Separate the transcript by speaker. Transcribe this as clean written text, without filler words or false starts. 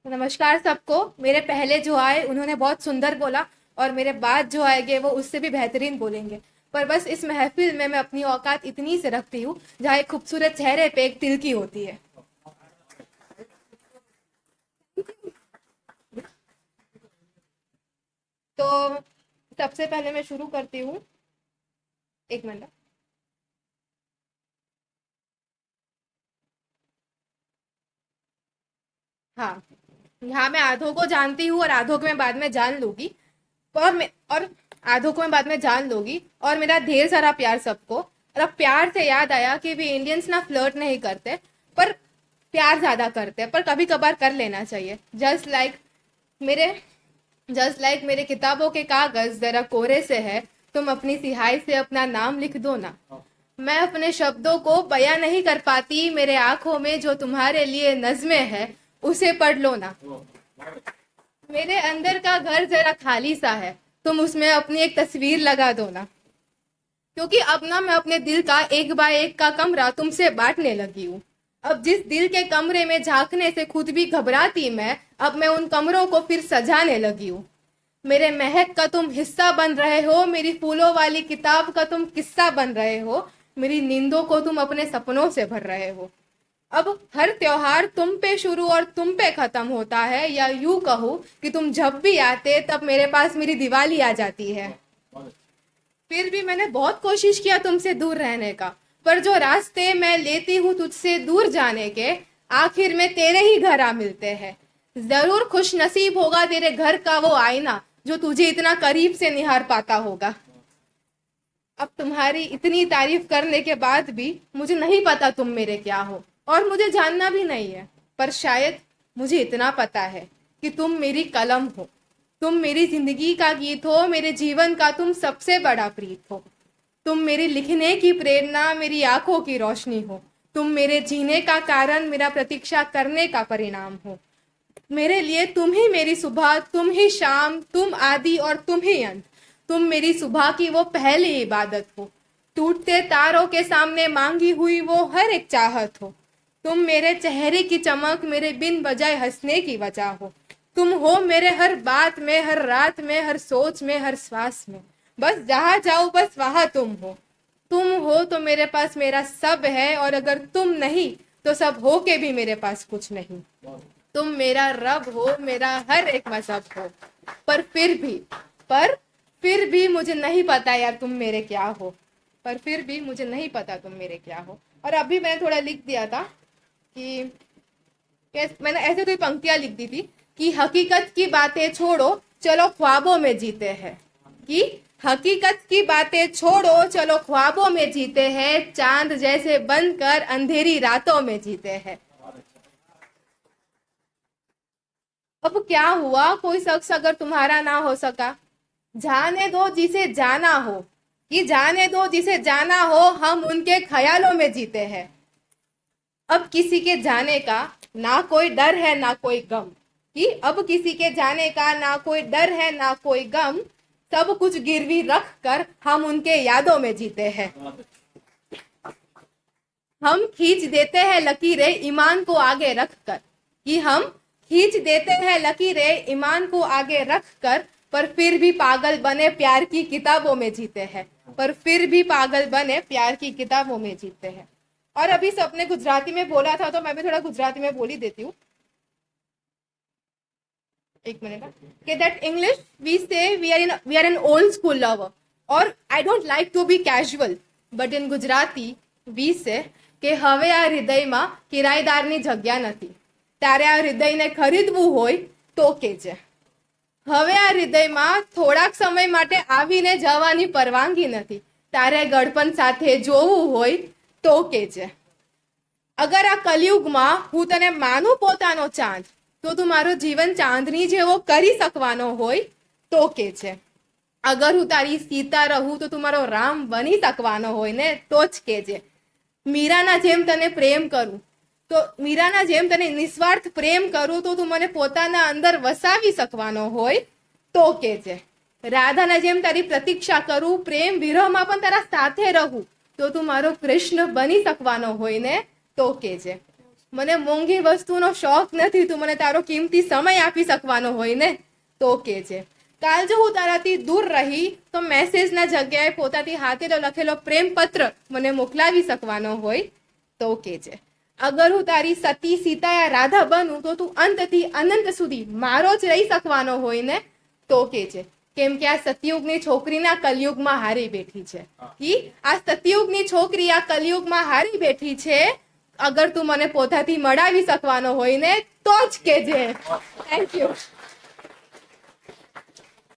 Speaker 1: नमस्कार सबको। मेरे पहले जो आए उन्होंने बहुत सुंदर बोला और मेरे बाद जो आएंगे वो उससे भी बेहतरीन बोलेंगे। पर बस इस महफिल में मैं अपनी औकात इतनी से रखती हूँ जहाँ एक खूबसूरत चेहरे पे एक तिल की होती है। तो सबसे पहले मैं शुरू करती हूँ। एक मिनट। हाँ, यहाँ मैं आधों को जानती हूँ और आधों को मैं बाद में जान लूंगी। और आधों को मैं बाद में जान लूंगी और मेरा ढेर सारा प्यार सबको। और अब प्यार से याद आया कि वे इंडियंस ना फ्लर्ट नहीं करते, पर प्यार ज्यादा करते हैं। पर कभी कभार कर लेना चाहिए। मेरे जस्ट लाइक मेरे किताबों के कागज जरा कोरे से है, तुम अपनी सिहाई से अपना नाम लिख दो ना। मैं अपने शब्दों को बयां नहीं कर पाती, मेरे आंखों में जो तुम्हारे लिए नज़्में है उसे पढ़ लो ना। मेरे अंदर का घर जरा खाली सा है, तुम उसमें अपनी एक तस्वीर लगा दो ना। क्योंकि अब ना मैं अपने दिल का एक बाय एक का कमरा तुमसे बांटने लगी हूँ। अब जिस दिल के कमरे में झांकने से खुद भी घबराती मैं, अब मैं उन कमरों को फिर सजाने लगी हूँ। मेरे महक का तुम हिस्सा बन रहे हो, मेरी फूलों वाली किताब का तुम किस्सा बन रहे हो, मेरी नींदों को तुम अपने सपनों से भर रहे हो। अब हर त्योहार तुम पे शुरू और तुम पे खत्म होता है, या यूं कहूँ कि तुम जब भी आते तब मेरे पास मेरी दिवाली आ जाती है। फिर भी मैंने बहुत कोशिश किया तुमसे दूर रहने का, पर जो रास्ते मैं लेती हूँ तुझसे दूर जाने के, आखिर में तेरे ही घर आ मिलते हैं। जरूर खुश नसीब होगा तेरे घर का वो आईना जो तुझे इतना करीब से निहार पाता होगा। अब तुम्हारी इतनी तारीफ करने के बाद भी मुझे नहीं पता तुम मेरे क्या हो, और मुझे जानना भी नहीं है। पर शायद मुझे इतना पता है कि तुम मेरी कलम हो, तुम मेरी जिंदगी का गीत हो, मेरे जीवन का तुम सबसे बड़ा प्रीत हो। तुम मेरी लिखने की प्रेरणा, मेरी आंखों की रोशनी हो। तुम मेरे जीने का कारण, मेरा प्रतीक्षा करने का परिणाम हो। मेरे लिए तुम ही मेरी सुबह, तुम ही शाम, तुम आदि और तुम ही अंत। तुम मेरी सुबह की वो पहली इबादत हो, टूटते तारों के सामने मांगी हुई वो हर एक चाहत हो। तुम मेरे चेहरे की चमक, मेरे बिन बजाय हंसने की वजह हो। तुम हो मेरे हर बात में, हर रात में, हर सोच में, हर श्वास में। बस जहां जाओ बस वहां तुम हो। तुम हो तो मेरे पास मेरा सब है, और अगर तुम नहीं तो सब हो के भी मेरे पास कुछ नहीं। तुम मेरा रब हो, मेरा हर एक मजहब हो। पर फिर भी पर फिर भी मुझे नहीं पता यार तुम मेरे क्या हो। पर फिर भी मुझे नहीं पता तुम मेरे क्या हो। और अभी मैंने थोड़ा लिख दिया था कि मैंने ऐसे कोई पंक्तियां लिख दी थी कि हकीकत की बातें छोड़ो, चलो ख्वाबों में जीते हैं। कि हकीकत की बातें छोड़ो, चलो ख्वाबों में जीते हैं, चांद जैसे बनकर अंधेरी रातों में जीते हैं। अब क्या हुआ, कोई शख्स अगर तुम्हारा ना हो सका, जाने दो जिसे जाना हो। कि जाने दो जिसे जाना हो, हम उनके ख्यालों में जीते हैं। अब किसी के जाने का ना कोई डर है ना कोई गम। कि अब किसी के जाने का ना कोई डर है ना कोई गम, सब कुछ गिरवी रख कर हम उनके यादों में जीते हैं। हम खींच देते हैं लकीरें ईमान को आगे रख कर। कि हम खींच देते हैं लकीरें ईमान को आगे रख कर, पर फिर भी पागल बने प्यार की किताबों में जीते हैं। पर फिर भी पागल बने प्यार की किताबों में जीते हैं। और अभी सबने गुजराती में बोला था तो मैं भी थोड़ा गुजराती में बोली देती हूँ। एक मिनट कि that English we say we are an old school lover, और I don't like to be casual, but in Gujarati we છે કે હવે આ હૃદયમાં કિરાયદારની જગ્યા નથી, તારે આ હૃદયને ખરીદવું હોય તો કેજે। હવે આ હૃદયમાં થોડાક સમય માટે આવીને જવાની પરવાનગી નથી, તારે ગળપણ સાથે જોવું હોય તો કેજે। અગર આ કલયુગમાં હું તને માનું પોતાનો ચાંદ, તો તું મારું જીવન ચાંદની જેવો કરી શકવાનો હોય તો કેજે। અગર હું તારી સીતા રહું તો તું મારો રામ બની શકવાનો હોય ને તો જ કેજે। મીરાના જેમ તને પ્રેમ કરું, તો મીરાના જેમ તને નિસ્વાર્થ પ્રેમ કરું તો તું મને પોતાના અંદર વસાવી શકવાનો હોય તો કેજે। રાધાના જેમ તારી પ્રતીક્ષા કરું, પ્રેમ વિરહમાં પણ તારા સાથે રહું, તો તું મારો કૃષ્ણ બની શકવાનો હોય ને તો કેજે। મને મોંઘી વસ્તુનો શોખ નથી, તું મને તારો કિંમતી સમય આપી શકવાનો હોય ને તો કહેજે. કાલ જો હું તારાથી દૂર રહી તો મેસેજના જગ્યાએ પોતાથી હાથે લખેલો પ્રેમપત્ર મને મોકલાવી શકવાનો હોય તો કહેજે. અગર હું તારી સતી સીતા યા રાધા બનું તો તું અંતથી અનંત સુધી મારો જ રહી શકવાનો હોય ને તો કહેજે. કેમ કે આ સતયુગની છોકરીના કલયુગમાં હારી બેઠી છે. આ સતયુગની છોકરી આ કલયુગમાં હારી બેઠી છે. અગર તું મને પોતાથી મળાવી શકવાનો હોય ને તો જ કહેજે. Thank you.